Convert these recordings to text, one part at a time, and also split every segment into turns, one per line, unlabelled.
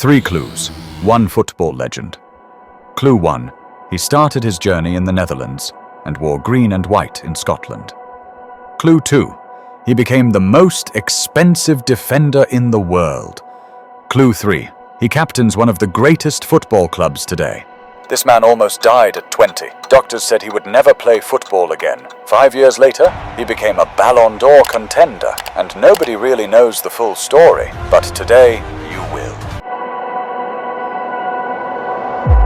3 clues, 1 football legend. Clue 1. He started his journey in the Netherlands and wore green and white in Scotland. Clue 2. He became the most expensive defender in the world. Clue 3. He captains one of the greatest football clubs today. This man almost died at 20. Doctors said he would never play football again. 5 years later, he became a Ballon d'Or contender, and nobody really knows the full story, but today you will.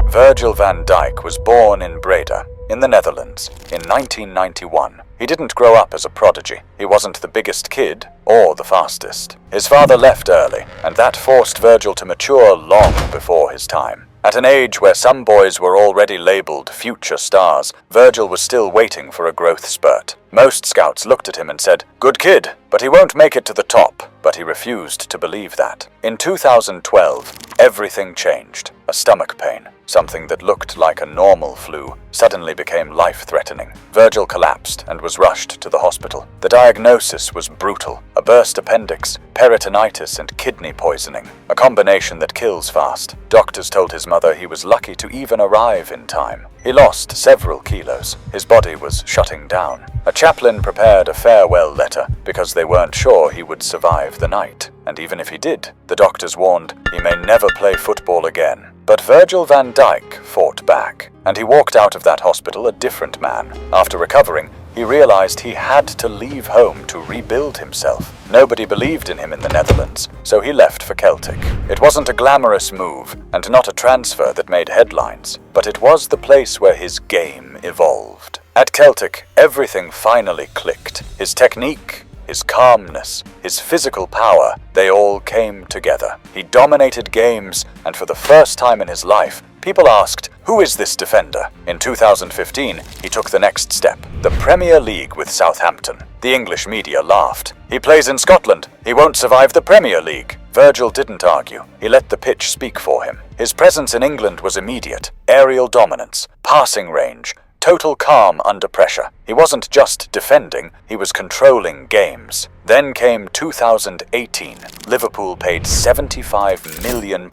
Virgil van Dijk was born in Breda, in the Netherlands, in 1991. He didn't grow up as a prodigy. He wasn't the biggest kid or the fastest. His father left early, and that forced Virgil to mature long before his time. At an age where some boys were already labeled future stars, Virgil was still waiting for a growth spurt. Most scouts looked at him and said, "Good kid, but he won't make it to the top." But he refused to believe that. In 2012, everything changed. A stomach pain, something that looked like a normal flu, suddenly became life-threatening. Virgil collapsed and was rushed to the hospital. The diagnosis was brutal: a burst appendix, peritonitis, and kidney poisoning, a combination that kills fast. Doctors told his mother he was lucky to even arrive in time. He lost several kilos. His body was shutting down. A chaplain prepared a farewell letter because they weren't sure he would survive the night. And even if he did, the doctors warned he may never play football again. But Virgil van Dijk fought back, and he walked out of that hospital a different man. After recovering, he realized he had to leave home to rebuild himself. Nobody believed in him in the Netherlands, so he left for Celtic. It wasn't a glamorous move, and not a transfer that made headlines, but it was the place where his game evolved. At Celtic, everything finally clicked. His technique, his calmness, his physical power, they all came together. He dominated games, and for the first time in his life, people asked, "Who is this defender?" In 2015, he took the next step, the Premier League with Southampton. The English media laughed. "He plays in Scotland. He won't survive the Premier League." Virgil didn't argue. He let the pitch speak for him. His presence in England was immediate. Aerial dominance, passing range, total calm under pressure. He wasn't just defending, he was controlling games. Then came 2018. Liverpool paid £75 million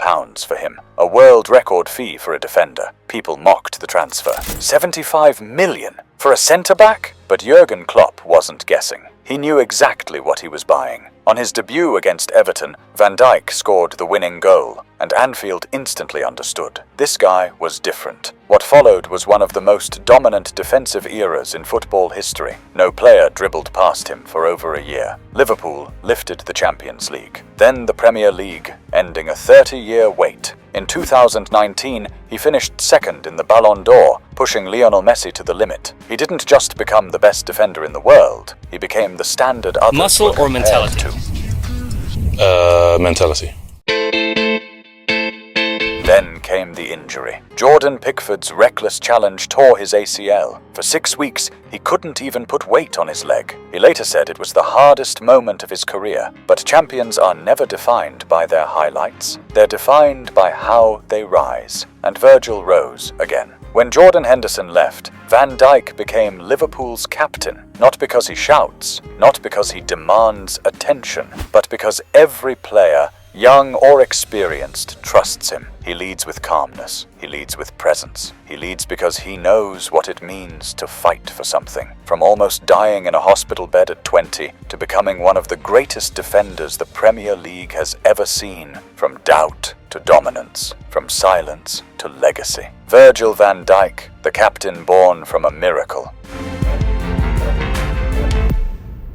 for him, a world record fee for a defender. People mocked the transfer. 75 million for a centre-back? But Jurgen Klopp wasn't guessing. He knew exactly what he was buying. On his debut against Everton, Van Dijk scored the winning goal, and Anfield instantly understood. This guy was different. What followed was one of the most dominant defensive eras in football history. No player dribbled past him for over a year. Liverpool lifted the Champions League, then the Premier League, ending a 30-year wait. In 2019, he finished second in the Ballon d'Or, pushing Lionel Messi to the limit. He didn't just become the best defender in the world, he became the standard others
Muscle or mentality?
Mentality.
Then came the injury. Jordan Pickford's reckless challenge tore his ACL. For 6 weeks, he couldn't even put weight on his leg. He later said it was the hardest moment of his career. But champions are never defined by their highlights. They're defined by how they rise. And Virgil rose again. When Jordan Henderson left, Van Dijk became Liverpool's captain. Not because he shouts, not because he demands attention, but because every player, young or experienced, trusts him. He leads with calmness. He leads with presence. He leads because he knows what it means to fight for something. From almost dying in a hospital bed at 20 to becoming one of the greatest defenders the Premier League has ever seen. From doubt to dominance. From silence to legacy. Virgil van Dijk, the captain born from a miracle.